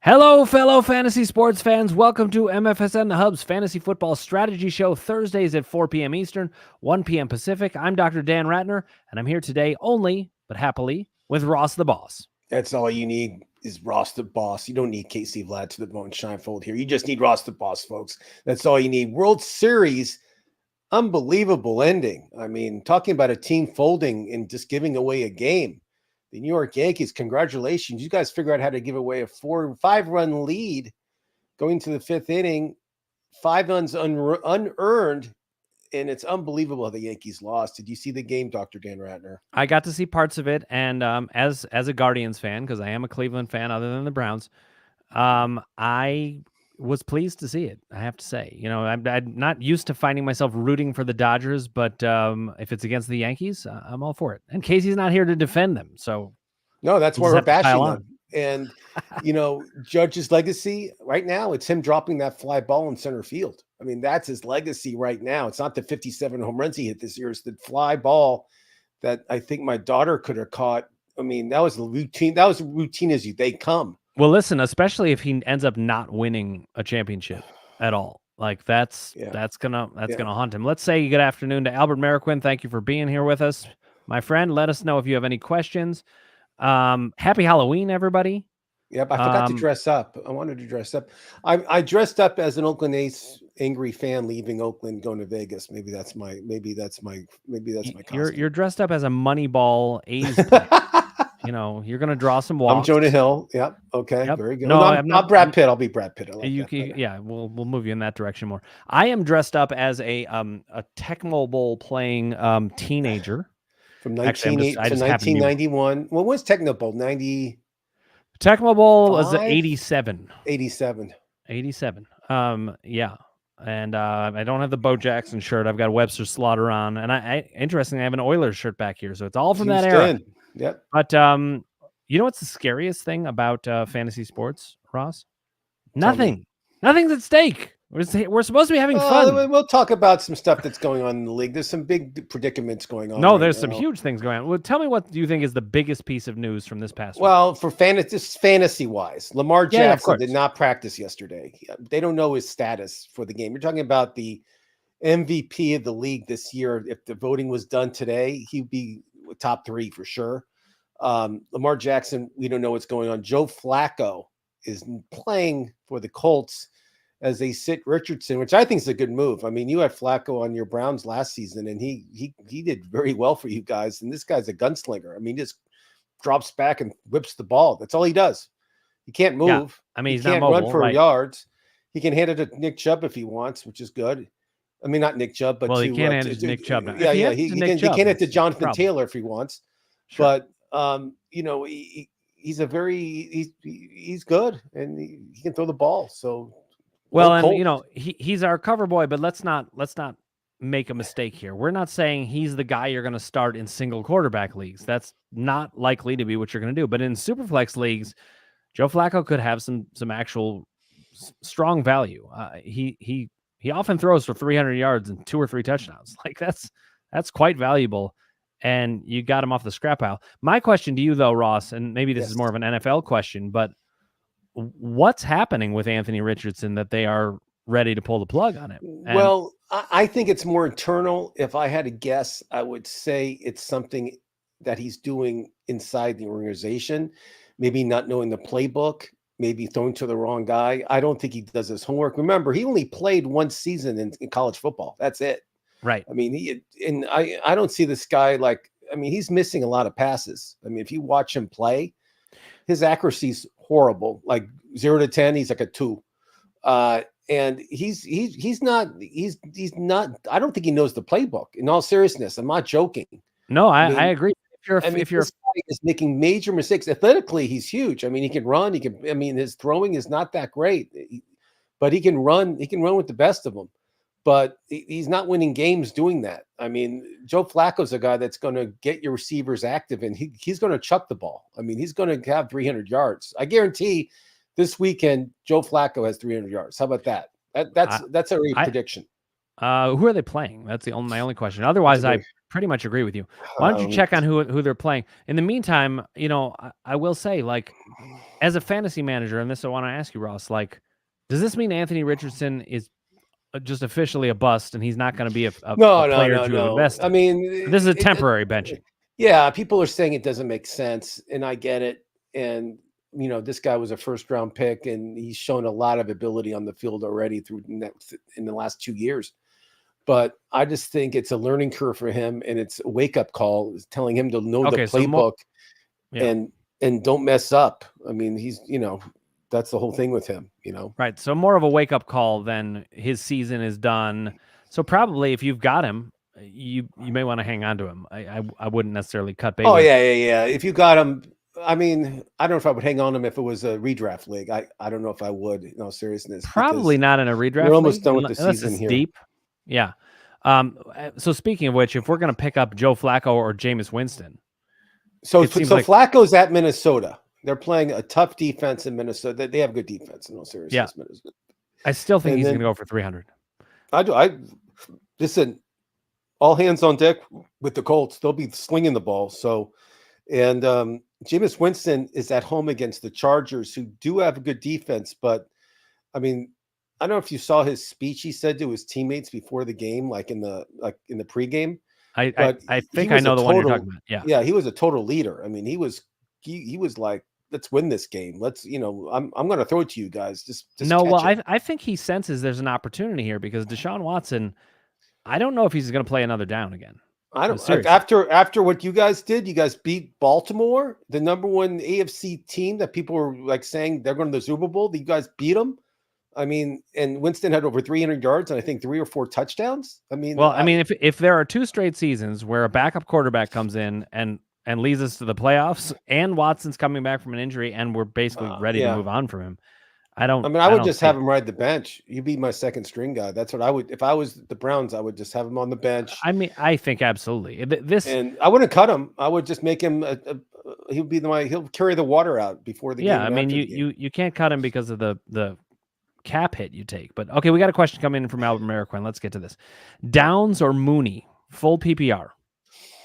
Hello, fellow fantasy sports fans. Welcome to MFSN The Hub's Fantasy Football Strategy Show, Thursdays at 4 p.m. Eastern, 1 p.m. Pacific. I'm Dr. Dan Ratner, and I'm here today only, but happily, with Ross the Boss. That's all you need is Ross the Boss. You don't need Casey Vlad to the bone shinefold here. You just need Ross the Boss, folks. That's all you need. World Series, unbelievable ending. I mean, talking about a team folding and just giving away a game. The New York Yankees, congratulations. You guys figure out how to give away a 5-run lead going to the fifth inning, 5 runs unearned, and it's unbelievable how the Yankees lost. Did you see the game, Dr. Dan Ratner? I got to see parts of it, and as a Guardians fan, because I am a Cleveland fan other than the Browns, I was pleased to see it, I have to say. You know, I'm not used to finding myself rooting for the Dodgers, but if it's against the Yankees, I'm all for it. And Casey's not here to defend them, so no, that's why we'll we're bashing them. And, you know, Judge's legacy right now, it's him dropping that fly ball in center field. I mean, that's his legacy right now. It's not the 57 home runs he hit this year. It's the fly ball that I think my daughter could have caught. I mean, that was routine. That was routine as they come. Well, listen, especially if he ends up not winning a championship at all. Like that's gonna haunt him. Let's say good afternoon to Albert Mariquin. Thank you for being here with us, my friend. Let us know if you have any questions. Happy Halloween, everybody. Yep, I forgot to dress up. I wanted to dress up. I dressed up as an Oakland A's angry fan leaving Oakland, going to Vegas. Maybe that's my costume. You're dressed up as a Moneyball A's player. You know, you're gonna draw some walks. I'm Jonah Hill. Yep. Okay. Yep. Very good. No, I'm not Brad Pitt. I'll be Brad Pitt. Yeah, we'll move you in that direction more. I am dressed up as a Tecmo Bowl playing teenager. From 1991. What was Tecmo Bowl? 90. Tecmo Bowl was 87. 87. 87. Yeah. And I don't have the Bo Jackson shirt. I've got Webster Slaughter on. And interestingly, I have an Oilers shirt back here. So it's all from that era. Yep. But you know what's the scariest thing about fantasy sports, Ross? Nothing. Nothing's at stake. We're supposed to be having fun. We'll talk about some stuff that's going on in the league. There's some big predicaments going on. No, there's some huge things going on. Well, tell me what you think is the biggest piece of news from this past week. Well, for fantasy-wise, Lamar Jackson did not practice yesterday. They don't know his status for the game. You're talking about the MVP of the league this year. If the voting was done today, he'd be top 3 for sure. Lamar Jackson, we don't know what's going on. Joe Flacco is playing for the Colts as they sit Richardson, which I think is a good move. I mean, you had Flacco on your Browns last season, and he did very well for you guys. And this guy's a gunslinger. I mean, he just drops back and whips the ball. That's all he does. He can't move. Yeah. I mean, he can't run for yards. He can hand it to Nick Chubb if he wants, which is good. I mean, not Nick Chubb, but he can't hand it to Nick Chubb. Yeah, he can hand it to Jonathan Taylor if he wants. Sure. But you know, he's good, and he can throw the ball. So. Well, and you know, he's our cover boy, but let's not make a mistake here. We're not saying he's the guy you're going to start in single quarterback leagues. That's not likely to be what you're going to do. But in Superflex leagues, Joe Flacco could have some actual strong value. He often throws for 300 yards and 2 or 3 touchdowns. Like that's quite valuable, and you got him off the scrap pile. My question to you, though, Ross, and maybe this is more of an NFL question, but what's happening with Anthony Richardson that they are ready to pull the plug on him? Well, I think it's more internal. If I had to guess, I would say it's something that he's doing inside the organization, maybe not knowing the playbook, maybe throwing to the wrong guy. I don't think he does his homework. Remember, he only played 1 season in college football. That's it. Right. I mean, I don't see this guy he's missing a lot of passes. I mean, if you watch him play, his accuracy's horrible. Like 0 to 10, he's like a 2. And he's not. I don't think he knows the playbook. In all seriousness, I'm not joking. No, I agree. If you're is making major mistakes athletically, he's huge. I mean, he can run. His throwing is not that great, but he can run. He can run with the best of them. But he's not winning games doing that. I mean, Joe Flacco's a guy that's going to get your receivers active, and he's going to chuck the ball. I mean, he's going to have 300 yards. I guarantee this weekend, Joe Flacco has 300 yards. How about that? That's a prediction. Who are they playing? That's my only question. Otherwise, I pretty much agree with you. Why don't you check on who they're playing? In the meantime, I will say, like, as a fantasy manager, and this I want to ask you, Ross, like, does this mean Anthony Richardson is just officially a bust and he's not going to be a player to have no. invested? I mean, This is a temporary benching. Yeah, people are saying it doesn't make sense, and I get it. And this guy was a first-round pick, and he's shown a lot of ability on the field already in the last 2 years. But I just think it's a learning curve for him, and it's a wake-up call, telling him to know the playbook and don't mess up. I mean, he's that's the whole thing with him. Right. So more of a wake-up call than his season is done. So probably if you've got him, you may want to hang on to him. I wouldn't necessarily cut bait. Oh yeah. If you got him, I mean, I don't know if I would hang on him if it was a redraft league. I don't know if I would. In all seriousness, probably not in a redraft. We're almost done with the season here. Deep. Yeah. So speaking of which, if we're going to pick up Joe Flacco or Jameis Winston, so Flacco's at Minnesota. They're playing a tough defense in Minnesota. They have good defense in all seriousness. Yeah. I still think he's going to go for 300. Listen, all hands on deck with the Colts. They'll be slinging the ball. So, and Jameis Winston is at home against the Chargers, who do have a good defense. But I mean, I don't know if you saw his speech he said to his teammates before the game, like in the pregame. I think I know the one you're talking about. Yeah, he was a total leader. I mean, he was like, let's win this game. Let's, I'm going to throw it to you guys. Just no. Well, I think he senses there's an opportunity here because Deshaun Watson, I don't know if he's going to play another down again. I don't. After what you guys did, you guys beat Baltimore, the number one AFC team that people were like saying they're going to the Super Bowl. You guys beat them. I mean, and Winston had over 300 yards and I think 3 or 4 touchdowns. I mean, if there are 2 straight seasons where a backup quarterback comes in and leads us to the playoffs, and Watson's coming back from an injury, and we're basically ready to move on from him, I would just have him ride the bench. You'd be my second string guy. That's what I would. If I was the Browns, I would just have him on the bench. I mean, I think absolutely. And I wouldn't cut him. I would just make him. He'll carry the water out before the game. Yeah, I mean, you can't cut him because of the cap hit you take. But okay, we got a question coming in from Albert Mariquin. Let's get to this. Downs or Mooney, full PPR.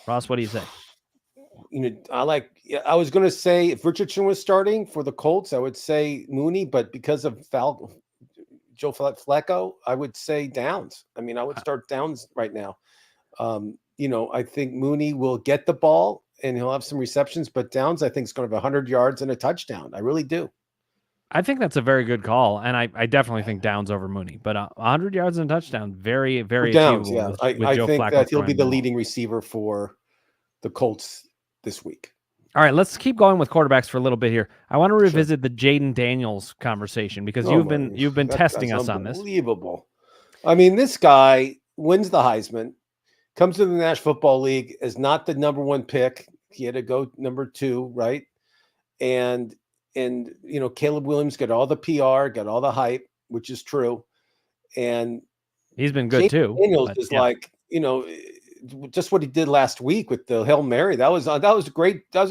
Ross, what do you say? I was going to say if Richardson was starting for the Colts, I would say Mooney, but because of Joe Flacco, I would say Downs. I mean, I would start Downs right now. I think Mooney will get the ball and he'll have some receptions, but Downs, I think, is going to have 100 yards and a touchdown. I really do. I think that's a very good call, and I definitely think Downs over Mooney. But 100 yards and a touchdown, very, very Downs, achievable. I think that he'll be the leading receiver for the Colts this week. All right, let's keep going with quarterbacks for a little bit here. I want to revisit the Jaden Daniels conversation because you've been testing us on this. Unbelievable. I mean, this guy wins the Heisman, comes to the National Football League as not the number 1 pick. He had to go number 2, right? And Caleb Williams got all the PR, got all the hype, which is true. And he's been good too. Daniels is like, just what he did last week with the Hail Mary. That was a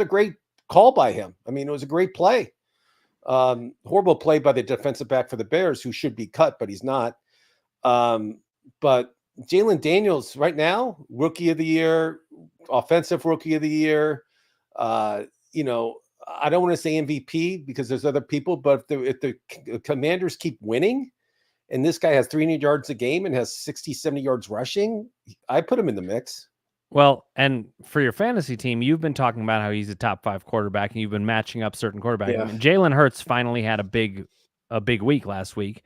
great call by him. I mean, it was a great play. Horrible play by the defensive back for the Bears, who should be cut, but he's not. But Jalen Daniels right now, rookie of the year, offensive rookie of the year. I don't want to say MVP because there's other people, but if the Commanders keep winning and this guy has 300 yards a game and has 60, 70 yards rushing, I put him in the mix. Well, and for your fantasy team, you've been talking about how he's a top 5 quarterback and you've been matching up certain quarterbacks. Yeah. I mean, Jalen Hurts finally had a big week last week,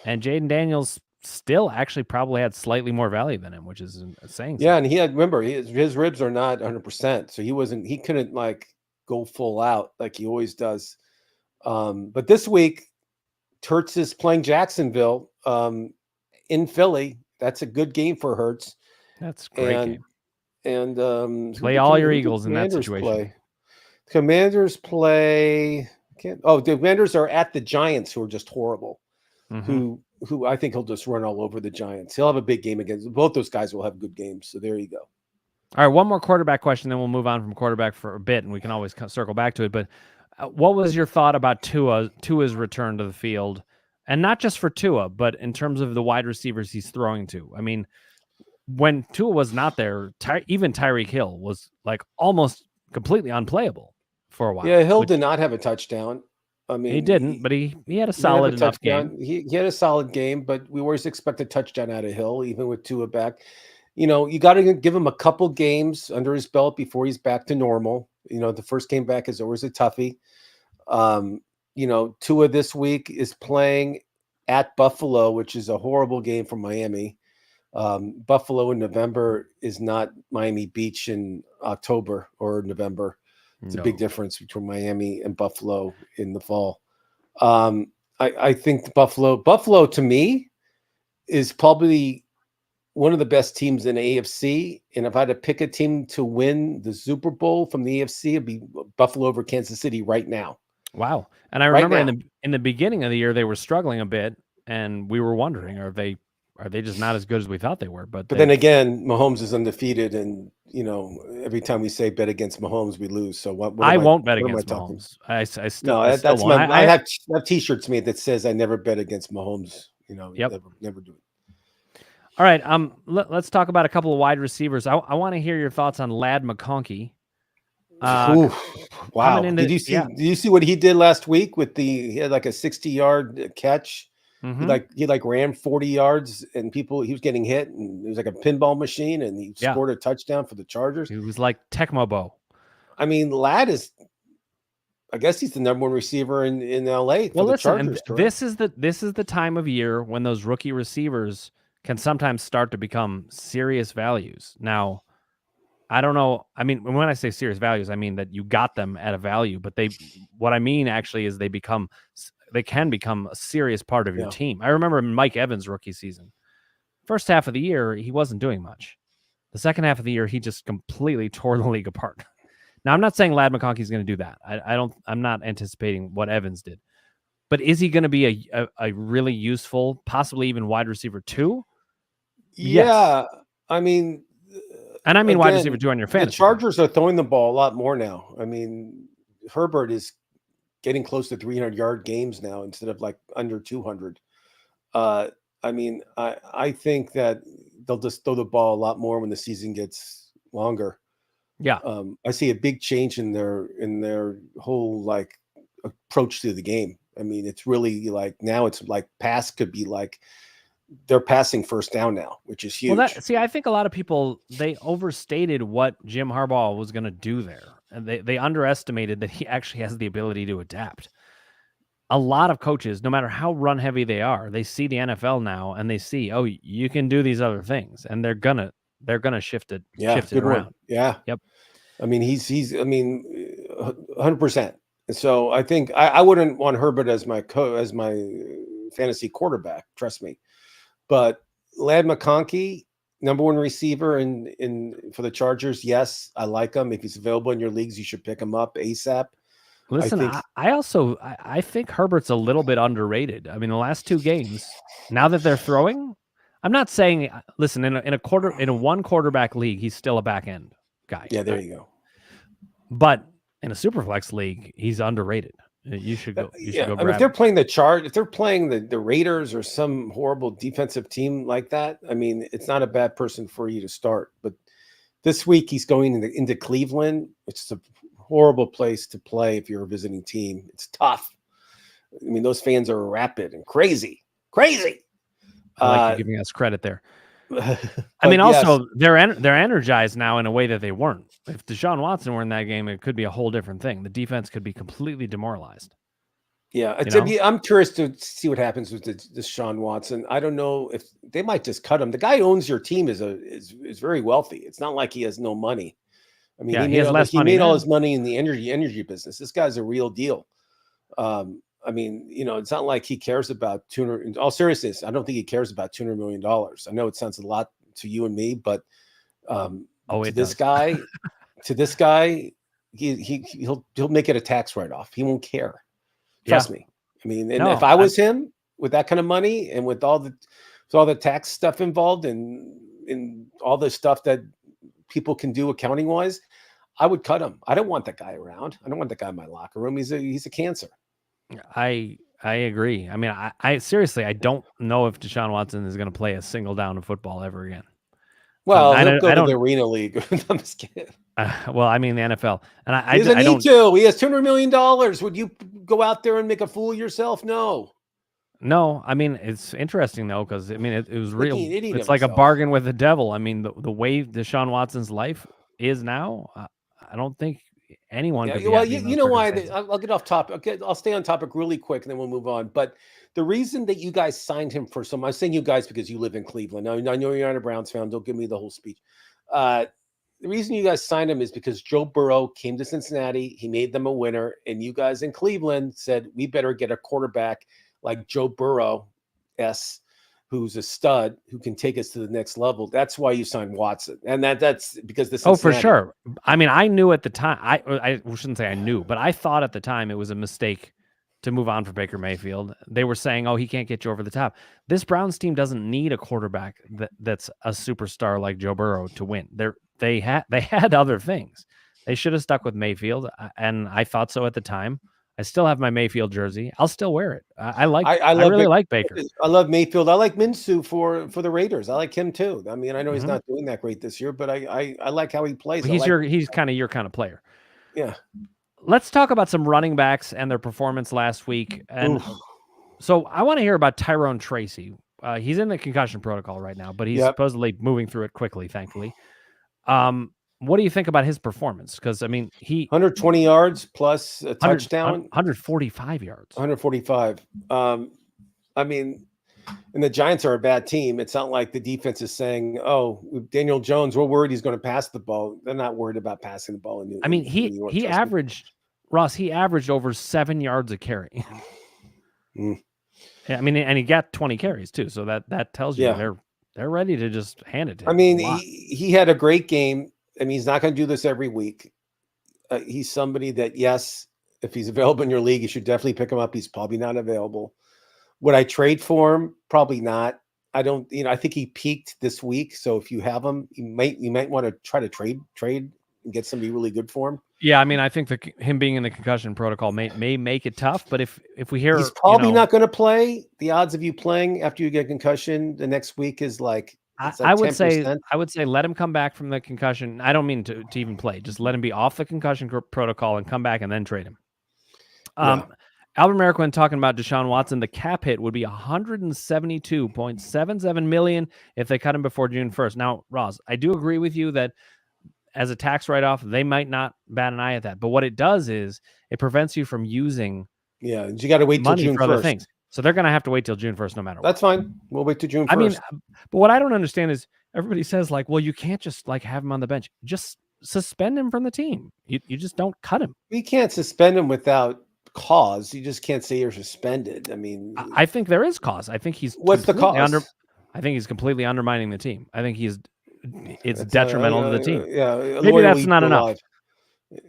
and Jaden Daniels still actually probably had slightly more value than him, which is saying something. Yeah, and his ribs are not 100%, so he couldn't like go full out like he always does. But this week, Hurts is playing Jacksonville in Philly. That's a good game for Hurts. That's a great game. And play all your Eagles in that situation. Commanders play. The Commanders are at the Giants, who are just horrible. Mm-hmm. Who I think he'll just run all over the Giants. He'll have a big game against both those guys. Will have good games. So there you go. All right, one more quarterback question, then we'll move on from quarterback for a bit, and we can always circle back to it. But what was your thought about Tua's return to the field? And not just for Tua, but in terms of the wide receivers he's throwing to. I mean, when Tua was not there, even Tyreek Hill was like almost completely unplayable for a while. Yeah, Hill did not have a touchdown. I mean, he didn't, but he had a he didn't have solid a enough touchdown. game. He had a solid game, but we always expect a touchdown out of Hill, even with Tua back. You got to give him a couple games under his belt before he's back to normal. The first game back is always a toughie. Tua this week is playing at Buffalo, which is a horrible game for Miami. Buffalo in November is not Miami Beach in October or November. It's a big difference between Miami and Buffalo in the fall. I think Buffalo to me is probably one of the best teams in the AFC. And if I had to pick a team to win the Super Bowl from the AFC, it'd be Buffalo over Kansas City right now. Wow. And I remember in the beginning of the year, they were struggling a bit, and we were wondering, are they just not as good as we thought they were? But then again, Mahomes is undefeated, and every time we say bet against Mahomes, we lose. So I won't bet against Mahomes. I still no, that's my. I have T-shirts made that says I never bet against Mahomes. Never do it. All right. Let's talk about a couple of wide receivers. I want to hear your thoughts on Ladd McConkey. Wow! Did you see what he did last week with he had like a 60-yard catch? Mm-hmm. He ran 40 yards, and he was getting hit, and it was like a pinball machine, and he scored a touchdown for the Chargers. He was like Tecmo Bowl. I mean, Ladd is. I guess he's the number one receiver in LA for the Chargers. This is the time of year when those rookie receivers can sometimes start to become serious values. Now, I don't know. I mean, when I say serious values, I mean that you got them at a value, but what I mean actually is they can become a serious part of your team. I remember Mike Evans' rookie season. First half of the year, he wasn't doing much. The second half of the year, he just completely tore the league apart. Now, I'm not saying Ladd McConkey is going to do that. I'm not anticipating what Evans did. But is he going to be a really useful, possibly even wide receiver 2? Yeah. Yes. I mean, and I mean wide receiver 2 on your fantasy. The Chargers are throwing the ball a lot more now. I mean, Herbert is getting close to 300-yard games now instead of like under 200. I mean, I think that they'll just throw the ball a lot more when the season gets longer. Yeah. I see a big change in their whole like approach to the game. I mean, it's really like now it's like pass could be like they're passing first down now, which is huge. Well, I think a lot of people, they overstated what Jim Harbaugh was going to do there. And they underestimated that he actually has the ability to adapt. A lot of coaches, no matter how run heavy they are, they see the NFL now and they see, oh, you can do these other things, and they're gonna shift it around. One. Yeah. Yep. I mean, he's 100%. So I think I wouldn't want Herbert as my fantasy quarterback. Trust me. But Ladd McConkey, number one receiver for the Chargers. Yes, I like him. If he's available in your leagues, you should pick him up ASAP. Listen, I think Herbert's a little bit underrated. I mean, the last 2 games, now that they're throwing, I'm not saying. Listen, in a one quarterback league, he's still a back end guy. Yeah, there you go. But in a Superflex league, he's underrated. You should go. You should go. I mean, if they're playing if they're playing the Raiders or some horrible defensive team like that, I mean, it's not a bad person for you to start. But this week he's going into Cleveland, which is a horrible place to play if you're a visiting team. It's tough. I mean, those fans are rapid and crazy. I like you giving us credit there. I mean, also they're energized now in a way that they weren't. If Deshaun Watson were in that game, it could be a whole different thing. The defense could be completely demoralized. Yeah, I'm curious to see what happens with Deshaun Watson. I don't know if they might just cut him. The guy who owns your team is very wealthy. It's not like he has no money. I mean, he made all his money in the energy business. This guy's a real deal. I mean, it's not like he cares about $200. In all seriousness, I don't think he cares about $200 million. I know it sounds a lot to you and me, but to this guy, he'll make it a tax write-off. He won't care. Trust me. I mean, and if I was him with that kind of money and with all the tax stuff involved and in all the stuff that people can do accounting wise, I would cut him. I don't want that guy around. I don't want that guy in my locker room. He's a cancer. I agree. I mean, I seriously, I don't know if Deshaun Watson is going to play a single down of football ever again. Well, he'll go to the Arena League. I'm just kidding. Well, I mean the NFL, and he doesn't need to. He has $200 million. Would you go out there and make a fool of yourself? No. No, I mean it's interesting though, because I mean it was real. It's like himself. a bargain with the devil. I mean the way Deshaun Watson's life is now, I don't think anyone could be. Well, you know why? I'll get off topic. Okay, I'll stay on topic really quick, and then we'll move on. But the reason that you guys signed him for I'm saying you guys because you live in Cleveland. Now, I know you're not a Browns fan. Don't give me the whole speech. The reason you guys signed him is because Joe Burrow came to Cincinnati. He made them a winner, and you guys in Cleveland said we better get a quarterback like Joe Burrow, who's a stud, who can take us to the next level. That's why you signed Watson, and that's because this. Oh, for sure. I mean, I knew at the time. I shouldn't say I knew, but I thought at the time it was a mistake to move on for Baker Mayfield. They were saying, "Oh, he can't get you over the top." This Browns team doesn't need a quarterback that's a superstar like Joe Burrow to win. They had other things. They should have stuck with Mayfield, and I thought so at the time. I still have my Mayfield jersey. I'll still wear it. I really like Baker. I love Mayfield. I like Minshew for the Raiders. I like him too. I mean, I know he's not doing that great this year, but I like how he plays. He's kind of your kind of player. Yeah. Let's talk about some running backs and their performance last week. And so I want to hear about Tyrone Tracy. He's in the concussion protocol right now, but he's supposedly moving through it quickly, thankfully. What do you think about his performance? Because I mean, 120 yards plus a touchdown, 145 yards, 145. I mean, and the Giants are a bad team. It's not like the defense is saying, "Oh, Daniel Jones, we're worried he's going to pass the ball." They're not worried about passing the ball. He averaged Ross. He averaged over 7 yards a carry. I mean, and he got 20 carries too. So that tells you they're ready to just hand it to him. I mean, he had a great game. I mean, he's not going to do this every week. He's somebody that, yes, if he's available in your league, you should definitely pick him up. He's probably not available. Would I trade for him? Probably not. I don't, I think he peaked this week. So if you have him, you might want to try to trade and get somebody really good for him. Yeah, I mean, I think him being in the concussion protocol may make it tough. But if we hear he's probably not going to play, the odds of you playing after you get concussion the next week is like. I would say let him come back from the concussion. I don't mean to even play. Just let him be off the concussion protocol and come back and then trade him. Albert Marquand talking about Deshaun Watson. The cap hit would be $172.77 million if they cut him before June 1st. Now, Ross, I do agree with you that as a tax write-off, they might not bat an eye at that. But what it does is it prevents you from using you got to wait till June 1st. Other things. So they're going to have to wait till June 1st no matter what. That's fine. We'll wait till June 1st. I mean, but what I don't understand is everybody says like, well, you can't just like have him on the bench. Just suspend him from the team. You just don't cut him. We can't suspend him without cause. You just can't say you're suspended. I mean, I think there is cause. I think he's what's the cause? I think he's completely undermining the team. I think it's detrimental to the team. Yeah, maybe that's not enough.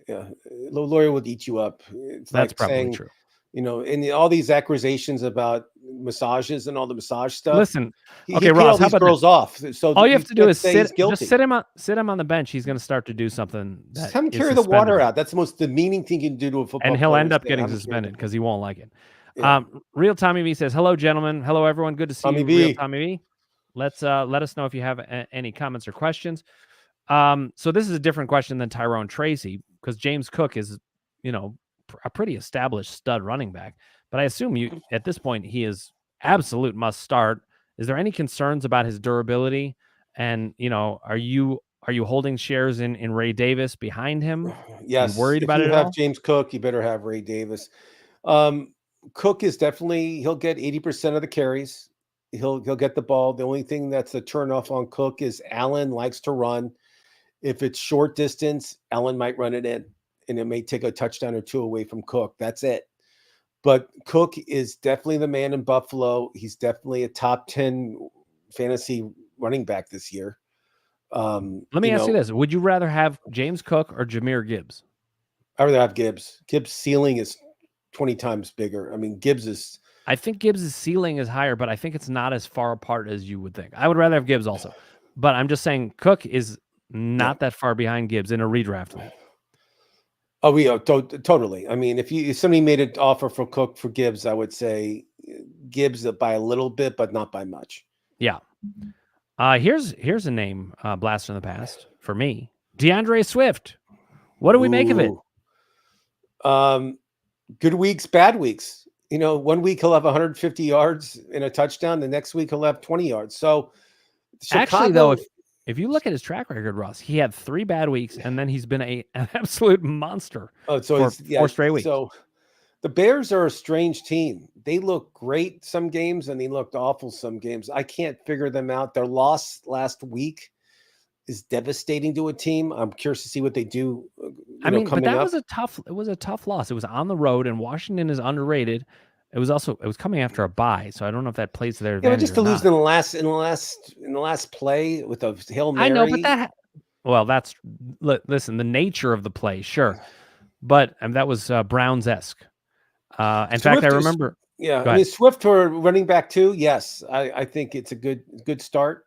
Yeah, the lawyer would eat you up. That's like probably saying, true. And all these accusations about massages and all the massage stuff. Listen, okay, Ross, how about girls off? So all you have to do is sit him on the bench. He's going to start to do something. Just have him carry the water out. That's the most demeaning thing you can do to a football. And he'll end up getting suspended because he won't like it. Yeah. Real Tommy V says, "Hello, gentlemen. Hello, everyone. Good to see you, Real Tommy V. Let us know if you have any comments or questions." So this is a different question than Tyrone Tracy because James Cook is, a pretty established stud running back. But I assume at this point he is absolute must start. Is there any concerns about his durability? And are you holding shares in Ray Davis behind him? Yes. You worried about it? If you have James Cook, you better have Ray Davis. Cook is he'll get 80% of the carries. He'll get the ball. The only thing that's a turnoff on Cook is Allen likes to run. If it's short distance, Allen might run it in, and it may take a touchdown or two away from Cook. That's it. But Cook is definitely the man in Buffalo. He's definitely a top 10 fantasy running back this year. Let me ask you this. Would you rather have James Cook or Jahmyr Gibbs? I'd rather have Gibbs. Gibbs' ceiling is 20 times bigger. I mean, I think Gibbs' ceiling is higher, but I think it's not as far apart as you would think. I would rather have Gibbs also. But I'm just saying Cook is not that far behind Gibbs in a redraft league. Oh, yeah, totally. I mean, if somebody made an offer for Cook for Gibbs, I would say Gibbs by a little bit, but not by much. Yeah. Here's a name blast from the past for me. DeAndre Swift. What do we make of it? Good weeks, bad weeks. 1 week he'll have 150 yards and a touchdown. The next week he'll have 20 yards. So Chicago, actually, though, if you look at his track record, Russ, he had 3 bad weeks, and then he's been an absolute monster for 4 straight weeks. So the Bears are a strange team. They look great some games, and they looked awful some games. I can't figure them out. Their loss last week is devastating to a team. I'm curious to see what they do. But that was a tough loss. It was on the road, and Washington is underrated. It was coming after a bye, so I don't know if that plays to their advantage. But just to lose in the last play with a Hail Mary. I know, but that's listen, the nature of the play, sure, but that was Browns-esque. In fact, I remember. Swift for running back too. Yes, I think it's a good start.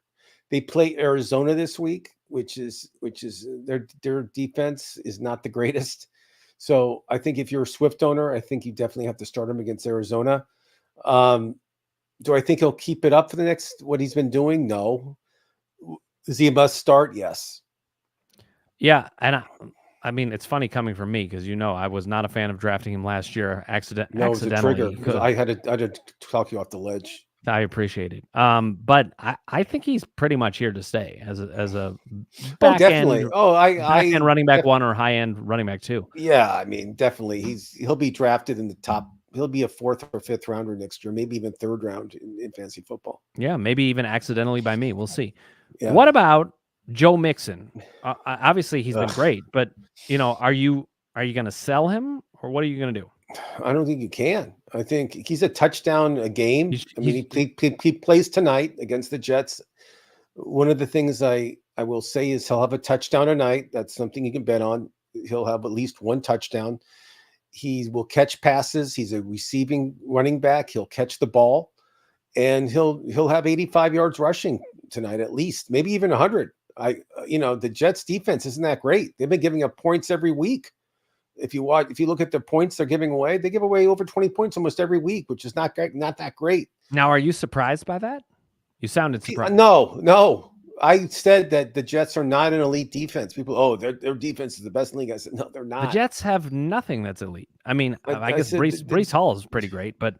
They play Arizona this week, which is their defense is not the greatest. So I think if you're a Swift owner, I think you definitely have to start him against Arizona. Do I think he'll keep it up for the next what he's been doing? No. Is he a must start? Yes. Yeah, and I mean it's funny coming from me because I was not a fan of drafting him last year. Accidentally, it was a trigger. I had to talk you off the ledge. I appreciate it. But I think he's pretty much here to stay as a back end. Back end running back 1 or high end running back 2. Yeah, I mean, definitely he'll be drafted in the top. He'll be a 4th or 5th rounder next year, maybe even 3rd round in fantasy football. Yeah, maybe even accidentally by me. We'll see. Yeah. What about Joe Mixon? Obviously, he's been great, but are you going to sell him or what are you going to do? I don't think you can. I think he's a touchdown a game. He plays tonight against the Jets. One of the things I will say is he'll have a touchdown a night. That's something you can bet on. He'll have at least 1 touchdown. He will catch passes. He's a receiving running back. He'll catch the ball, and he'll have 85 yards rushing tonight at least, maybe even 100. The Jets defense isn't that great. They've been giving up points every week. If you look at the points they're giving away, they give away over 20 points almost every week, which is not that great. Now, are you surprised by that? You sounded surprised. No. I said that the Jets are not an elite defense. People, their defense is the best in the league. I said, no, they're not. The Jets have nothing that's elite. I mean, I guess Breece Hall is pretty great, but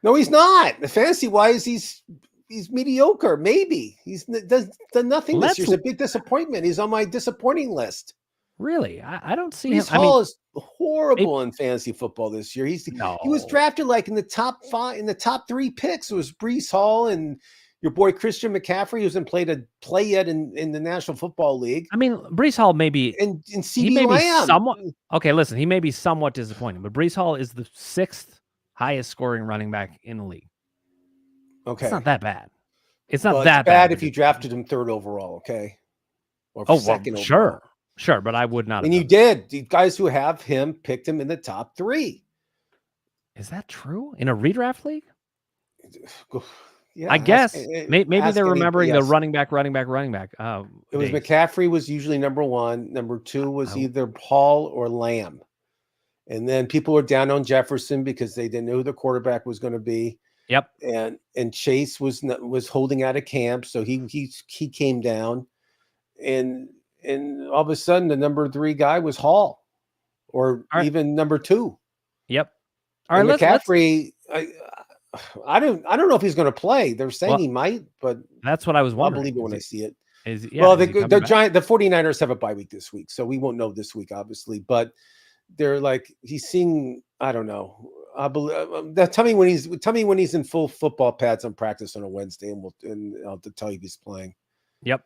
no, he's not. Fantasy wise, he's mediocre. Maybe he's done nothing this year. He's a big disappointment. He's on my disappointing list. Really? I don't see Breece him. Hall is horrible in fantasy football this year. He was drafted like in the top 5, in the top 3 picks. It was Breece Hall and your boy Christian McCaffrey, who hasn't played a play yet in the National Football League. I mean, Breece Hall maybe and CeeDee Lamb. Somewhat okay. Listen, he may be somewhat disappointing, but Breece Hall is the 6th highest scoring running back in the league. Okay, it's not that bad. It's not that bad if you drafted him 3rd overall. Okay, or 2nd overall. Sure, but I would not. And you did. The guys who have him picked him in the top 3. Is that true in a redraft league? Yeah, I guess maybe they're remembering the running back. It was McCaffrey was usually number 1. Number 2 was either Hall or Lamb, and then people were down on Jefferson because they didn't know who the quarterback was going to be. Yep. And Chase was holding out of camp, so he came down, and all of a sudden the number 3 guy was Hall, or even number 2. Yep. All right, McCaffrey. I don't know if he's going to play. They're saying he might, but that's what I was wondering. I'll believe it when I see it. The 49ers have a bye week this week, so we won't know this week, obviously. But they're like he's seeing. I don't know. I believe. Tell me when he's in full football pads on practice on a Wednesday, and I'll tell you if he's playing. Yep.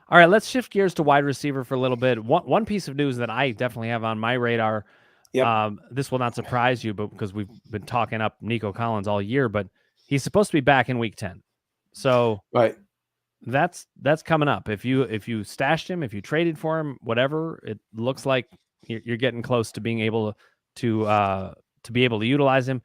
All right, let's shift gears to wide receiver for a little bit. One piece of news that I definitely have on my radar. Yep. This will not surprise you, but because we've been talking up Nico Collins all year, but he's supposed to be back in week 10. So right. That's coming up. If you stashed him, if you traded for him, whatever, it looks like you're getting close to being able to be able to utilize him.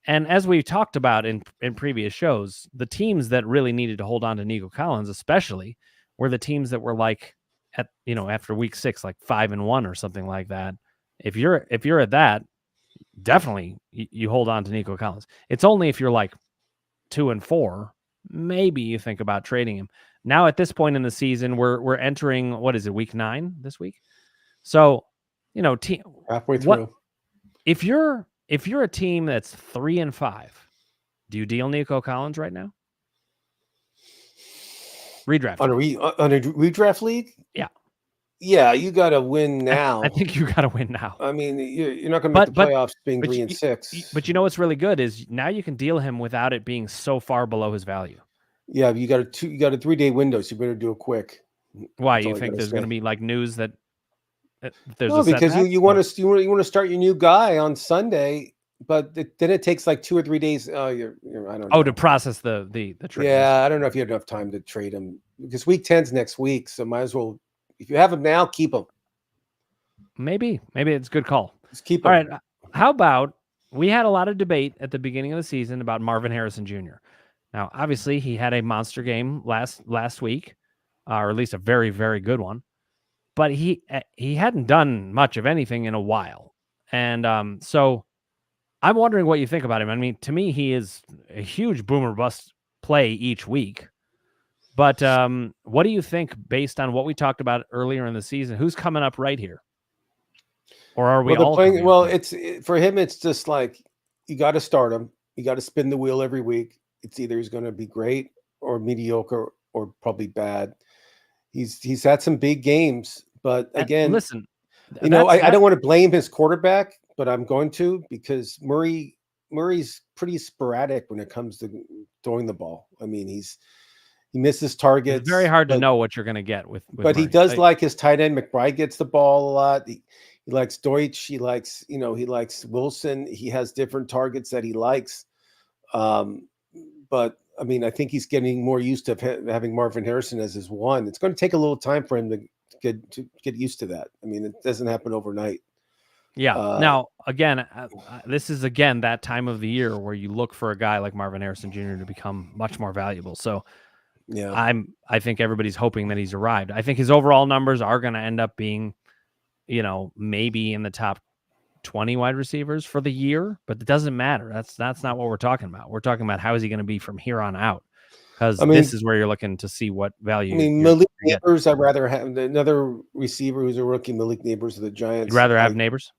And as we talked about in previous shows, the teams that really needed to hold on to Nico Collins, especially, were the teams that were like after week 6, like 5-1 or something like that. If you're at that, definitely you hold on to Nico Collins. It's only if you're like 2-4, maybe you think about trading him. Now at this point in the season, we're entering, what is it, week 9 this week? So, halfway through. If you're a team that's 3-5, do you deal Nico Collins right now? Redraft on a redraft league? Yeah. Yeah, you got to win now. I think you got to win now. I mean, you're not going to make the playoffs being 3-6. But you know what's really good is now you can deal him without it being so far below his value. Yeah, you got a 3-day window, so you better do it quick. Why? You think there's going to be like news that there's no, because you want to start your new guy on Sunday, but then it takes like 2 or 3 days. I don't know. To process the trade. Yeah, I don't know if you have enough time to trade him because week 10's next week, so might as well. If you have him now, keep him. Maybe it's a good call. Just keep him. All right. How about, we had a lot of debate at the beginning of the season about Marvin Harrison Jr. Now, obviously, he had a monster game last week, or at least a very, very good one. But he hadn't done much of anything in a while. And so I'm wondering what you think about him. I mean, to me, he is a huge boomer bust play each week. But what do you think based on what we talked about earlier in the season? Who's coming up right here? Or are we all playing? Well, for him, it's just like you got to start him. You got to spin the wheel every week. It's either he's going to be great or mediocre or probably bad. He's had some big games, but again, listen, I don't want to blame his quarterback, but I'm going to, because Murray's pretty sporadic when it comes to throwing the ball. I mean, he misses targets. It's very hard to know what you're going to get with but Murray. He does like his tight end. McBride gets the ball a lot. He likes Deutsch. He likes Wilson. He has different targets that he likes. But I mean, I think he's getting more used to having Marvin Harrison as his one. It's going to take a little time for him to get used to that. I mean, it doesn't happen overnight. Yeah. Now, again, this is that time of the year where you look for a guy like Marvin Harrison Jr. to become much more valuable. So, yeah, I think everybody's hoping that he's arrived. I think his overall numbers are going to end up being, maybe in the top 20 wide receivers for the year, but it doesn't matter. That's not what we're talking about. We're talking about how is he going to be from here on out, because this is where you're looking to see what value. I mean, Malik Neighbors, I'd rather have another receiver who's a rookie. Malik Neighbors of the Giants. You'd rather have Neighbors?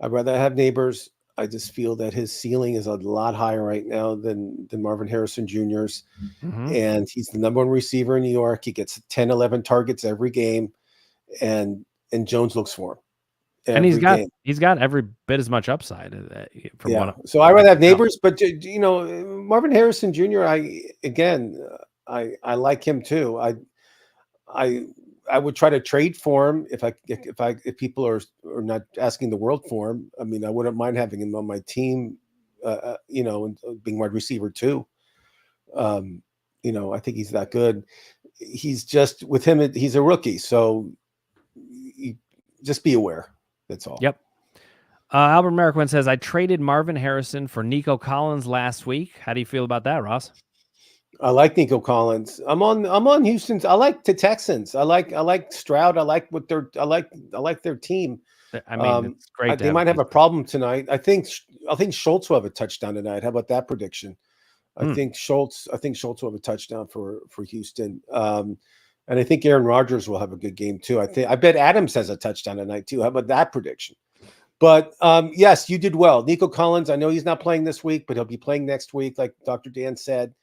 I'd rather have Neighbors. I just feel that his ceiling is a lot higher right now than Marvin Harrison Jr.'s. Mm-hmm. And he's the number one receiver in New York. He gets 10, 11 targets every game, and Jones looks for him. And he's got every bit as much upside So I rather have Neighbors, but Marvin Harrison Jr. I like him too. I would try to trade for him if people are not asking the world for him. I mean, I wouldn't mind having him on my team, and being wide receiver too. I think he's that good. He's just, with him, he's a rookie, so just be aware. That's all. Yep. Albert Merrickman says, I traded Marvin Harrison for Nico Collins last week. How do you feel about that, Ross? I like Nico Collins. I'm on Houston's. I like the Texans. I like Stroud. I like their team. I mean, it's great. They might have a problem tonight. I think Schultz will have a touchdown tonight. How about that prediction? I think Schultz will have a touchdown for Houston. And I think Aaron Rodgers will have a good game too. I bet Adams has a touchdown tonight too. How about that prediction? But yes, you did well. Nico Collins, I know he's not playing this week, but he'll be playing next week, like Dr. Dan said.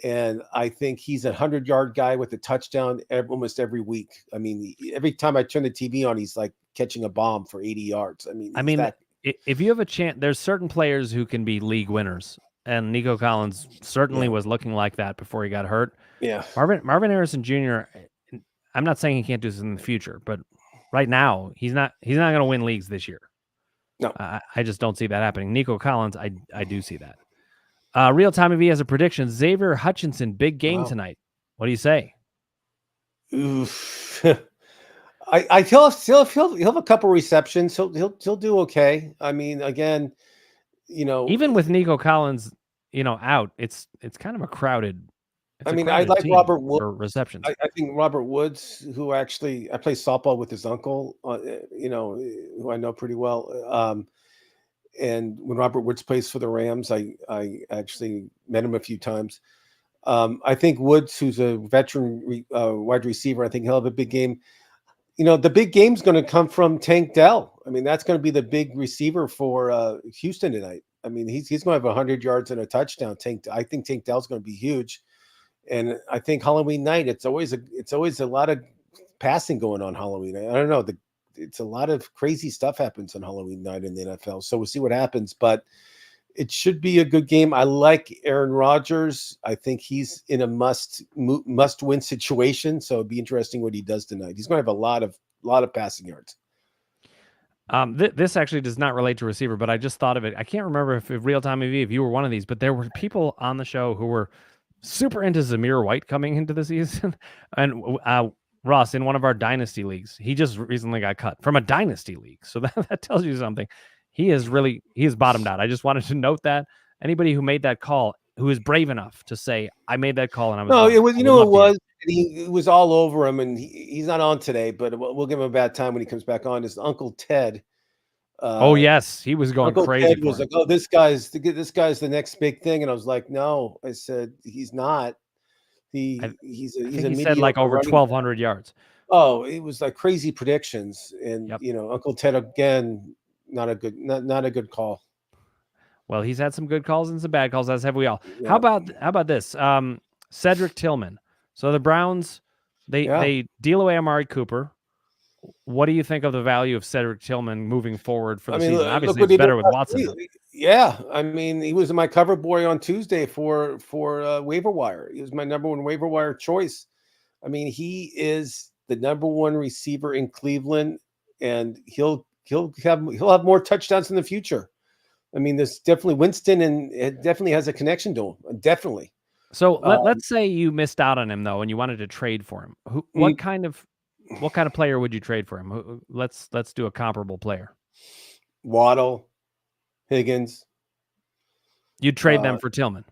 And I think he's a 100-yard guy with a touchdown almost every week. I mean, every time I turn the TV on, he's like catching a bomb for 80 yards. If you have a chance, there's certain players who can be league winners. And Nico Collins certainly was looking like that before he got hurt. Yeah. Marvin Harrison Jr., I'm not saying he can't do this in the future, but right now he's not going to win leagues this year. No. I just don't see that happening. Nico Collins, I do see that. Real Time if he has a prediction. Xavier Hutchinson, big game tonight. What do you say? Oof. he'll have a couple receptions. He'll do okay. I mean, again, even with Nico Collins, out, it's kind of a crowded. I like Robert Woods for receptions. I think Robert Woods, who actually I play softball with his uncle, who I know pretty well. And when Robert Woods plays for the Rams, I actually met him a few times. I think Woods, who's a veteran wide receiver, I think he'll have a big game. The big game's going to come from Tank Dell. I mean, that's going to be the big receiver for Houston tonight. I mean, he's going to have 100 yards and a touchdown. I think Tank Dell's going to be huge, and I think Halloween night it's always a lot of passing going on Halloween night. I don't know, it's a lot of crazy stuff happens on Halloween night in the NFL. So we'll see what happens, but it should be a good game. I like Aaron Rodgers. I think he's in a must-win situation. So it'd be interesting what he does tonight. He's going to have a lot of passing yards. This actually does not relate to receiver, but I just thought of it. I can't remember if real-time AV, if you were one of these, but there were people on the show who were super into Zamir White coming into the season. And Ross, in one of our dynasty leagues, he just recently got cut from a dynasty league. So that tells you something. He has bottomed out. I just wanted to note that anybody who made that call, who is brave enough to say, I made that call and I was no, wrong. it was, it was, it was all over him, and he's not on today, but we'll give him a bad time when he comes back on. His Uncle Ted. Oh yes, he was going Uncle crazy. Ted was like, "Oh, this guy's the next big thing," and I was like, "No," I said, "He's not. He said like over 1,200 yards." Oh, it was like crazy predictions, and Uncle Ted again. Not a good call. Well, he's had some good calls and some bad calls, as have we all. Yeah. How about this? Cedric Tillman. So the Browns, they deal away Amari Cooper. What do you think of the value of Cedric Tillman moving forward for the season? Obviously, it's better with Watson. Yeah, I mean, he was my cover boy on Tuesday for waiver wire. He was my number one waiver wire choice. I mean, he is the number one receiver in Cleveland, and he'll have more touchdowns in the future. I mean, there's definitely Winston, and it definitely has a connection to him. Definitely. So let's say you missed out on him though, and you wanted to trade for him. What kind of player would you trade for him? Let's do a comparable player. Waddle, Higgins. You'd trade them for Tillman.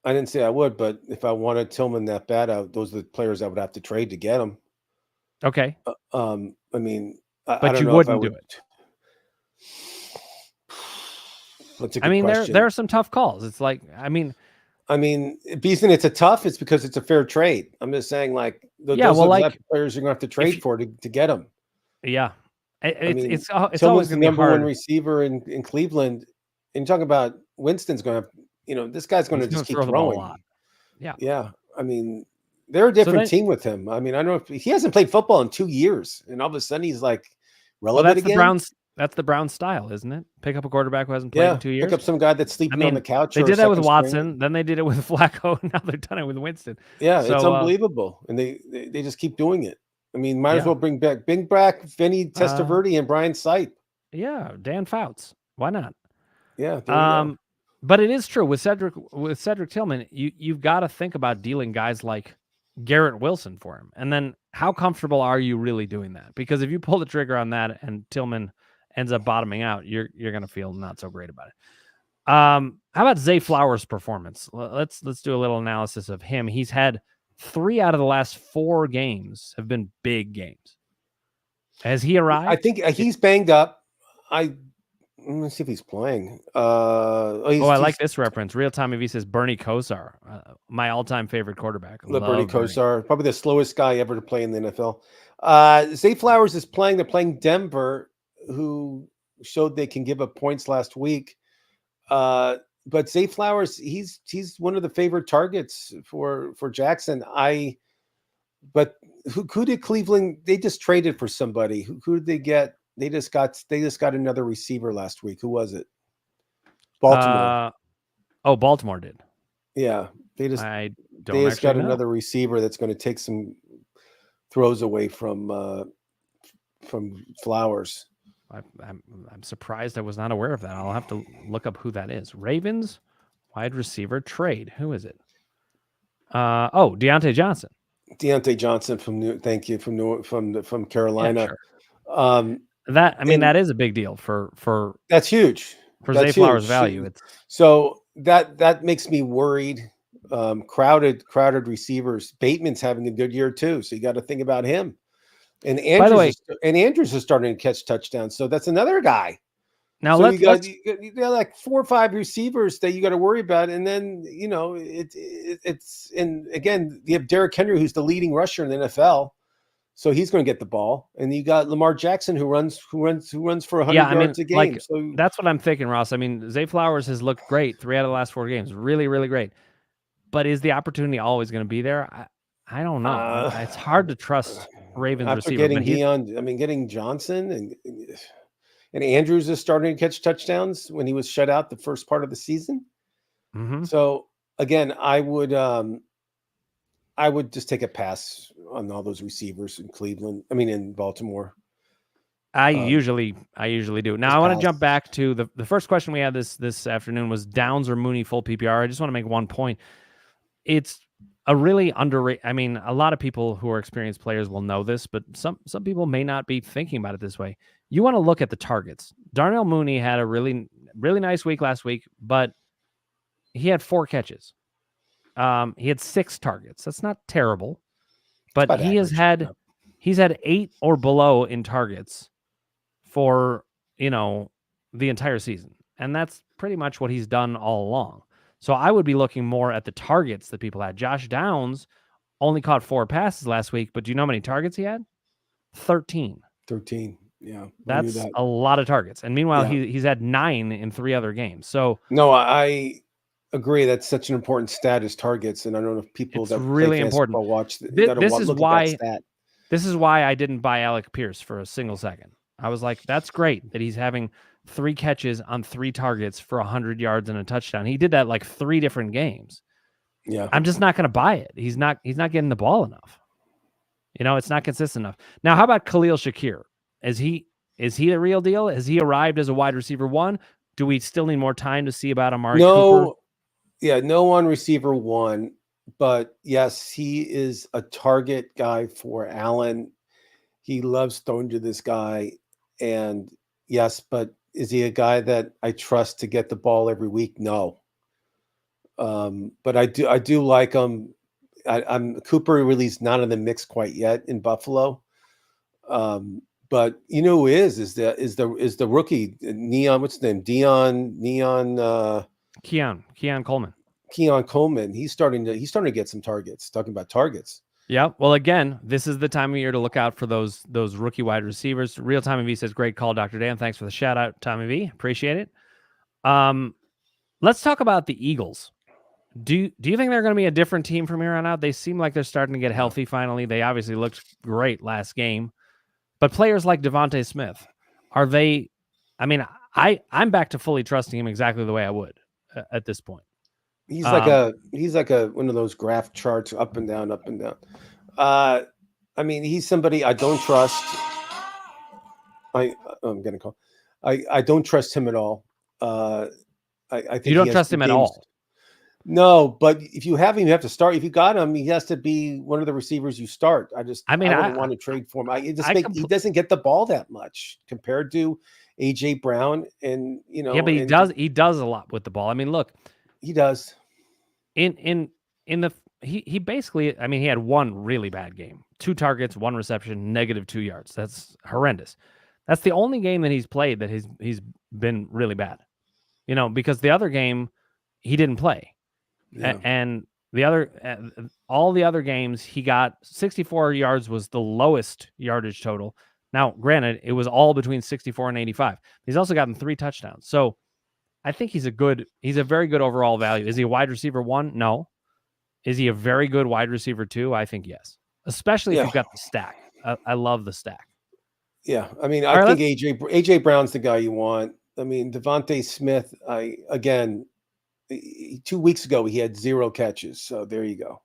I didn't say I would, but if I wanted Tillman that bad, those are the players I would have to trade to get him. Okay. I mean. But you wouldn't do it. That's a good question. There are some tough calls. It's like, I mean, the reason it's it's because it's a fair trade. I'm just saying, like, those are the type of players you're going to have to trade for to get them. Yeah, it's Tillman's always the going to be number hard. one receiver in Cleveland. And talking about Winston's going to have, this guy's going to just keep throwing. A lot. Yeah, yeah. I mean, they're a different team with him. I mean, I don't know if he hasn't played football in 2 years, and all of a sudden he's like relevant again. That's the Browns style, isn't it? Pick up a quarterback who hasn't played in 2 years. Pick up some guy that's sleeping on the couch. They did that with Watson. Then they did it with Flacco. Now they've done it with Winston. Yeah, it's unbelievable, and they just keep doing it. I mean, might as well bring back Vinny Testaverde and Brian Sipe. Yeah, Dan Fouts. Why not? Yeah. But it is true with Cedric Tillman. You've got to think about dealing guys like Garrett Wilson for him, and then how comfortable are you really doing that? Because if you pull the trigger on that and Tillman ends up bottoming out, you're going to feel not so great about it. How about Zay Flowers' performance? Let's do a little analysis of him. He's had 3 out of the last 4 games have been big games. Has he arrived? I think he's banged up. Let me see if he's playing. I like this reference. Real time AV says Bernie Kosar, my all-time favorite quarterback. Bernie Kosar, probably the slowest guy ever to play in the NFL. Zay Flowers is playing. They're playing Denver, who showed they can give up points last week. But Zay Flowers, he's one of the favorite targets for Jackson. But who did Cleveland? They just traded for somebody. Who did they get? They just got another receiver last week. Who was it? Baltimore. Baltimore did. Yeah, they just got another receiver that's going to take some throws away from Flowers. I'm surprised I was not aware of that. I'll have to look up who that is. Ravens wide receiver trade. Who is it? Deontay Johnson. Deontay Johnson from Carolina. Yeah, sure. That is a big deal for that's huge for Zay Flowers' value. So that makes me worried. Crowded receivers. Bateman's having a good year too, so you got to think about him. And Andrews is starting to catch touchdowns. So that's another guy Now So let's you got like 4 or 5 receivers that you got to worry about, and then it's and again you have Derrick Henry, who's the leading rusher in the NFL, so he's going to get the ball, and you got Lamar Jackson who runs for 100 yards a game. Like, so that's what I'm thinking, Ross. I mean, Zay Flowers has looked great 3 out of the last 4 games, really, really great. But is the opportunity always going to be there? I don't know. It's hard to trust Ravens after receiver. Getting Deion, getting Johnson and Andrews is starting to catch touchdowns when he was shut out the first part of the season. Mm-hmm. So again, I would just take a pass on all those receivers in Cleveland. In Baltimore. I usually do. Now I want to jump back to the first question we had this afternoon was Downs or Mooney full PPR. I just want to make one point. It's a really underrated. A lot of people who are experienced players will know this, but some people may not be thinking about it this way. You want to look at the targets. Darnell Mooney had a really, really nice week last week, but he had 4 catches. He had 6 targets. That's not terrible, but he's had 8 or below in targets for, the entire season. And that's pretty much what he's done all along. So I would be looking more at the targets that people had. Josh Downs only caught 4 passes last week, but do you know how many targets he had? 13. 13. Yeah. That's a lot of targets. And meanwhile, he's had 9 in 3 other games. So no, I agree. That's such an important stat is targets. And I don't know if people that really play important. watch This is why I didn't buy Alec Pierce for a single second. I was like, that's great that he's having 3 catches on 3 targets for 100 yards and a touchdown. He did that like 3 different games. Yeah. I'm just not going to buy it. He's not getting the ball enough. It's not consistent enough. Now, how about Khalil Shakir? Is he the real deal? Has he arrived as a wide receiver 1? Do we still need more time to see about Amari Cooper? Yeah, no on receiver 1, but yes, he is a target guy for Allen. He loves throwing to this guy. And yes, but is he a guy that I trust to get the ball every week? No. But I do like him. Cooper really is not in the mix quite yet in Buffalo. But who is the rookie Neon? What's his name? Keon Coleman. Keon Coleman. He's starting to get some targets. Talking about targets. Yeah. Well, again, this is the time of year to look out for those rookie wide receivers. Real Tommy V says, "Great call, Dr. Dan. Thanks for the shout out, Tommy V. Appreciate it." Let's talk about the Eagles. Do you think they're going to be a different team from here on out? They seem like they're starting to get healthy finally. They obviously looked great last game. But players like Devontae Smith, are they? I'm back to fully trusting him exactly the way I would at this point. He's like a one of those graph charts, up and down, up and down. He's somebody I don't trust. I'm getting a call. I don't trust him at all. I think you don't trust him at all. No, but if you have him, you have to start. If you got him, he has to be one of the receivers you start. I wouldn't want to trade for him. He doesn't get the ball that much compared to AJ Brown, and Yeah, but he does a lot with the ball. Look, he does. He basically, he had 1 really bad game, 2 targets, 1 reception, -2 yards. That's horrendous. That's the only game that he's played that he's been really bad. Because the other game he didn't play. Yeah. And all the other games he got 64 yards was the lowest yardage total. Now, granted, it was all between 64 and 85. He's also gotten 3 touchdowns. So I think he's a very good overall value. Is he a wide receiver 1? No. Is he a very good wide receiver 2? I think yes. Especially if you've got the stack. I love the stack. Yeah. I think AJ Brown's the guy you want. Devontae Smith, 2 weeks ago, he had 0 catches. So there you go.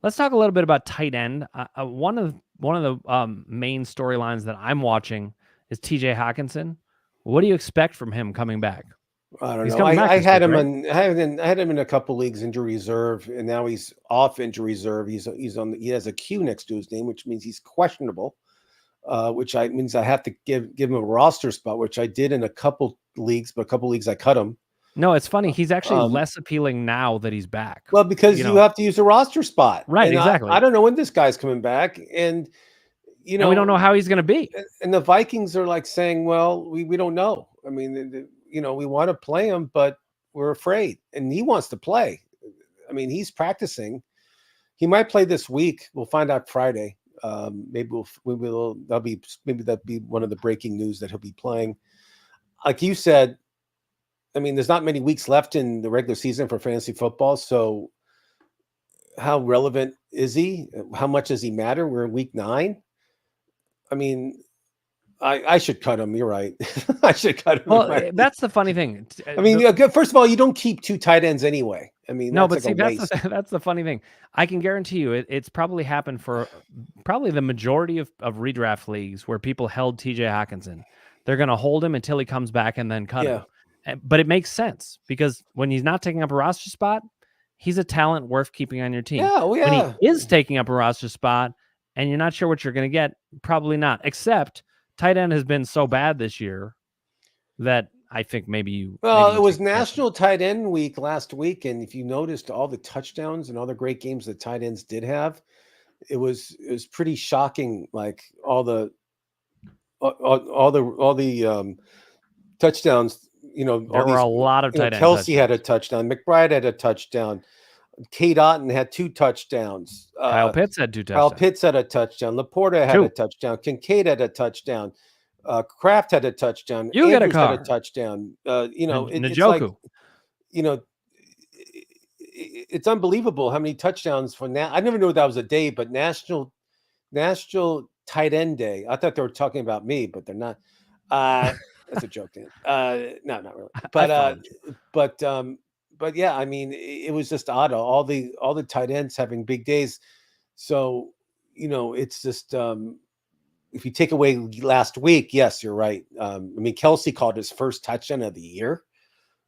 Let's talk a little bit about tight end. One of the main storylines that I'm watching is TJ Hawkinson. What do you expect from him coming back? I don't know. I had him in a couple leagues injury reserve, and now he's off injury reserve. He has a Q next to his name, which means he's questionable. Which means I have to give him a roster spot, which I did in a couple leagues, but a couple leagues I cut him. No, it's funny. He's actually less appealing now that he's back. Well, because you have to use a roster spot. Right, and exactly. I don't know when this guy's coming back. And, and we don't know how he's going to be. And the Vikings are like saying, well, we don't know. I mean, we want to play him, but we're afraid, and he wants to play. I mean, he's practicing. He might play this week. We'll find out Friday. Maybe that'll be one of the breaking news that he'll be playing. Like you said, I mean, there's not many weeks left in the regular season for fantasy football. So how relevant is he? How much does he matter? We're in week 9. I mean, I should cut him. You're right. I should cut him. Well, that's the funny thing. I mean, first of all, you don't keep 2 tight ends anyway. I mean, no, but see, that's the funny thing. I can guarantee you it's probably happened for probably the majority of redraft leagues where people held TJ Hockenson. They're going to hold him until he comes back and then cut him. But it makes sense because when he's not taking up a roster spot, he's a talent worth keeping on your team. When he is taking up a roster spot and you're not sure what you're going to get, probably not. Except tight end has been so bad this year that I think maybe you. Well, it was National Tight End Week last week, and if you noticed all the touchdowns and all the great games that tight ends did have, it was pretty shocking. Like all the touchdowns. There were a lot of tight ends. Kelsey had a touchdown. McBride had a touchdown. Kate Otten had 2 touchdowns. Kyle Pitts had 2 touchdowns. Kyle Pitts had a touchdown. Laporta had a touchdown. Kincaid had a touchdown. Kraft had a touchdown. You Andrews get a car. had a touchdown. It's like, it's unbelievable how many touchdowns for now. I never knew that was a day, but National Tight End Day. I thought they were talking about me, but they're not. That's a joke, Dan. No, not really. But yeah, I mean, it was just odd. All the tight ends having big days. So, it's just if you take away last week, yes, you're right. I mean, Kelsey caught his first touchdown of the year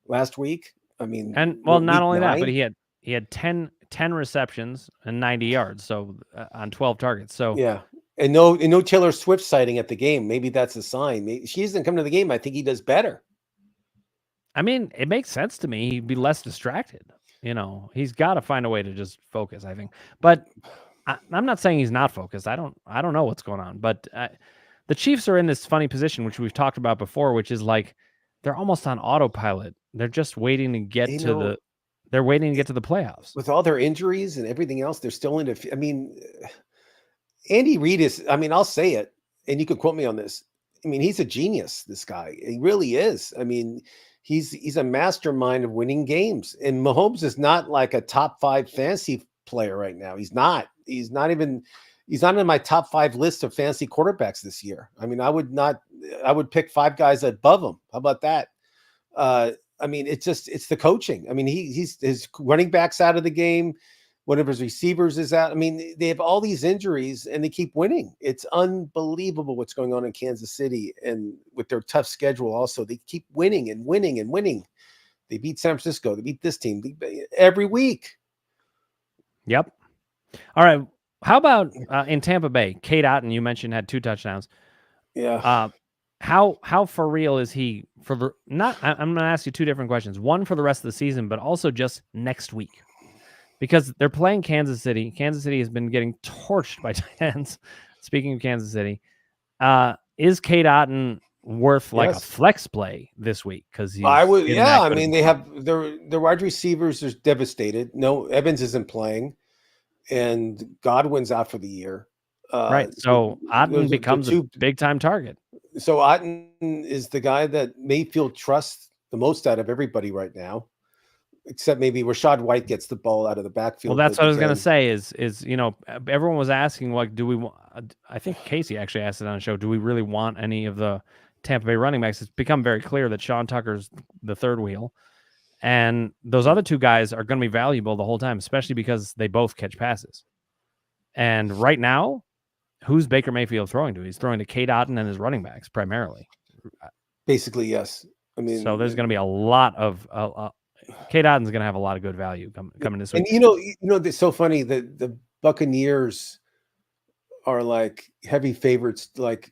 last week. I mean, and well, not only that, but he had 10 receptions and 90 yards. So on 12 targets. So yeah. And no Taylor Swift sighting at the game. Maybe that's a sign. Maybe she doesn't come to the game. I think he does better. I mean, it makes sense to me. He'd be less distracted. He's got to find a way to just focus, I think. But I'm not saying he's not focused. I don't know what's going on. But the Chiefs are in this funny position, which we've talked about before, which is like they're almost on autopilot. They're just waiting to get they're waiting to get to the playoffs. With all their injuries and everything else, they're still in. I mean, Andy Reid is. I mean, I'll say it, and you can quote me on this. I mean, he's a genius. This guy, he really is. I mean. He's a mastermind of winning games, and Mahomes is not like a top 5 fantasy player right now. He's not in my top 5 list of fantasy quarterbacks this year. I mean, I would pick 5 guys above him. How about that? I mean, it's the coaching. I mean, his running backs out of the game. One of his receivers is out. I mean, they have all these injuries and they keep winning. It's unbelievable what's going on in Kansas City, and with their tough schedule also, they keep winning and winning and winning. They beat San Francisco. They beat this team every week. Yep. All right. How about in Tampa Bay? Kate Otten, you mentioned, had 2 touchdowns. Yeah. How for real is he for the not? I'm going to ask you 2 different questions. One for the rest of the season, but also just next week. Because they're playing Kansas City. Kansas City has been getting torched by tight ends. Speaking of Kansas City, is Kate Otten worth like a flex play this week? Because I would, yeah. I mean, they have their wide receivers are devastated. No, Evans isn't playing, and Godwin's out for the year. Right. So Otten becomes a big time target. So Otten is the guy that Mayfield trusts the most out of everybody right now. Except maybe Rashad White gets the ball out of the backfield. Well, that's what I was going to say is everyone was asking, like, do we want, I think Casey actually asked it on the show, do we really want any of the Tampa Bay running backs? It's become very clear that Sean Tucker's the third wheel, and those other 2 guys are going to be valuable the whole time, especially because they both catch passes. And right now, who's Baker Mayfield throwing to? He's throwing to Kate Otten and his running backs primarily. Basically, yes. I mean, so there's going to be a lot of Kate Otten's going to have a lot of good value coming this week. And it's so funny that the Buccaneers are like heavy favorites. Like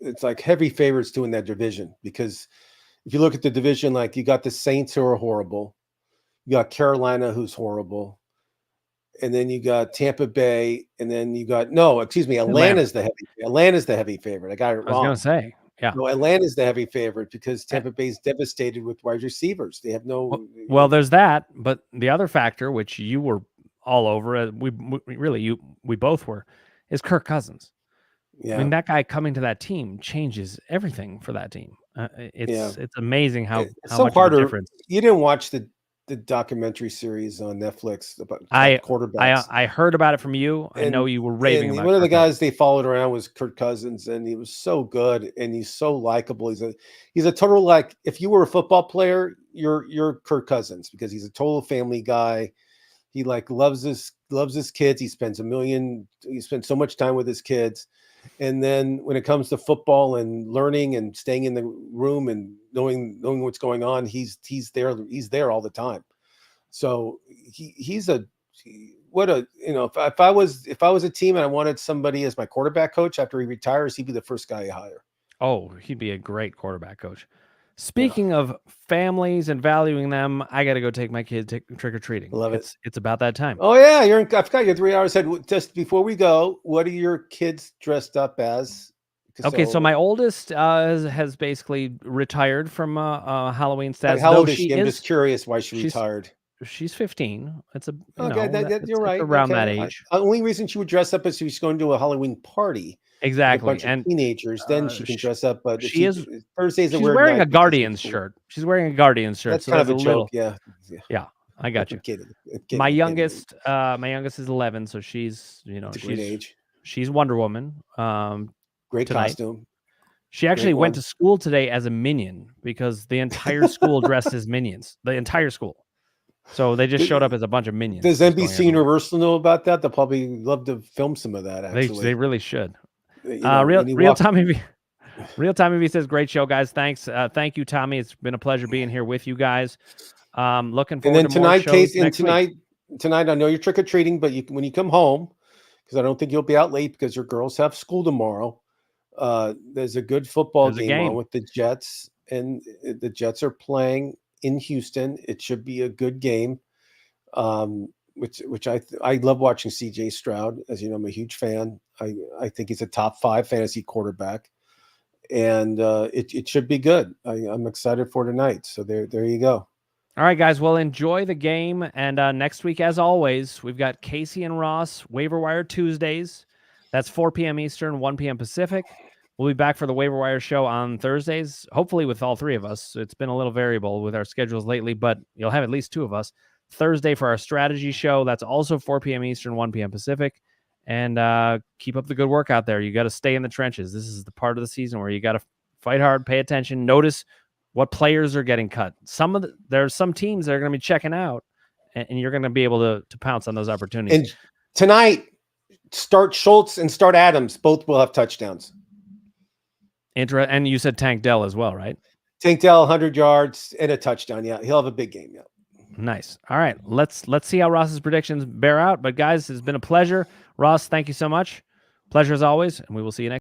it's like heavy favorites to win that division, because if you look at the division, like you got the Saints who are horrible, you got Carolina who's horrible, and then you got Tampa Bay, and then you got Atlanta's the heavy favorite. I got it wrong. I was going to say Yeah. No, Atlanta's the heavy favorite because Tampa Bay's devastated with wide receivers. They have no. Well, there's that, but the other factor, which you were all over, we both were, is Kirk Cousins. Yeah. I mean, that guy coming to that team changes everything for that team. It's amazing how so much harder. of a difference. You didn't watch the documentary series on Netflix about quarterbacks. I heard about it from you. I know you were raving about one of the guys Cousins. they followed around was Kirk Cousins, and he was so good and he's so likable. He's a total, like, if you were a football player, you're Kirk Cousins, because he's a total family guy. He loves his kids. He spends so much time with his kids. And then when it comes to football and learning and staying in the room and knowing what's going on, he's there all the time. So if I was a team and I wanted somebody as my quarterback coach after he retires, he'd be the first guy I hire. Oh, he'd be a great quarterback coach. Speaking of families and valuing them, I got to go take my kid trick-or-treating. Love it. It's about that time. Oh yeah, I forgot you're 3 hours ahead. Just before we go, what are your kids dressed up as? Okay, so my oldest has basically retired from Halloween status. How old is she? I'm just curious why she retired. She's 15. It's you're right. Around that age. The only reason she would dress up is she's going to a Halloween party. Exactly. With a bunch of teenagers, then she can dress up. But Thursdays. She's wearing a Guardians shirt. She's wearing a Guardians shirt. That's kind of a joke. Yeah. I got you. I'm kidding. My youngest is 11, so she's she's a great age. She's Wonder Woman. Great tonight. Costume. She actually went to school today as a minion because the entire school dressed as minions. The entire school. So they just showed up as a bunch of minions. Does NBC Universal know about that? They'll probably love to film some of that. Actually, they really should. Real Tommy V says, great show, guys. Thanks. Thank you, Tommy. It's been a pleasure being here with you guys. Looking forward to more shows next week. Tonight, I know you're trick-or-treating, but when you come home, because I don't think you'll be out late because your girls have school tomorrow. There's a good football game on with the Jets, and the Jets are playing in Houston. It should be a good game. Which I love watching CJ Stroud. As you know, I'm a huge fan. I think he's a top 5 fantasy quarterback, and it should be good. I'm excited for tonight. So there you go. All right, guys. Well, enjoy the game, and next week, as always, we've got Casey and Ross Waiver Wire Tuesdays. That's 4 p.m. Eastern, 1 p.m. Pacific. We'll be back for the Waiver Wire show on Thursdays, hopefully with all 3 of us. It's been a little variable with our schedules lately, but you'll have at least 2 of us. Thursday for our strategy show. That's also 4 p.m. Eastern, 1 p.m. Pacific. And keep up the good work out there. You got to stay in the trenches. This is the part of the season where you got to fight hard, pay attention, notice what players are getting cut. There's some teams that are going to be checking out, and you're going to be able to pounce on those opportunities. And tonight, start Schultz and start Adams. Both will have touchdowns. And you said Tank Dell as well, right? Tank Dell, 100 yards and a touchdown. Yeah, he'll have a big game. Yeah. Nice. All right, let's see how Ross's predictions bear out. But guys, it's been a pleasure. Ross, thank you so much. Pleasure as always, and we will see you next.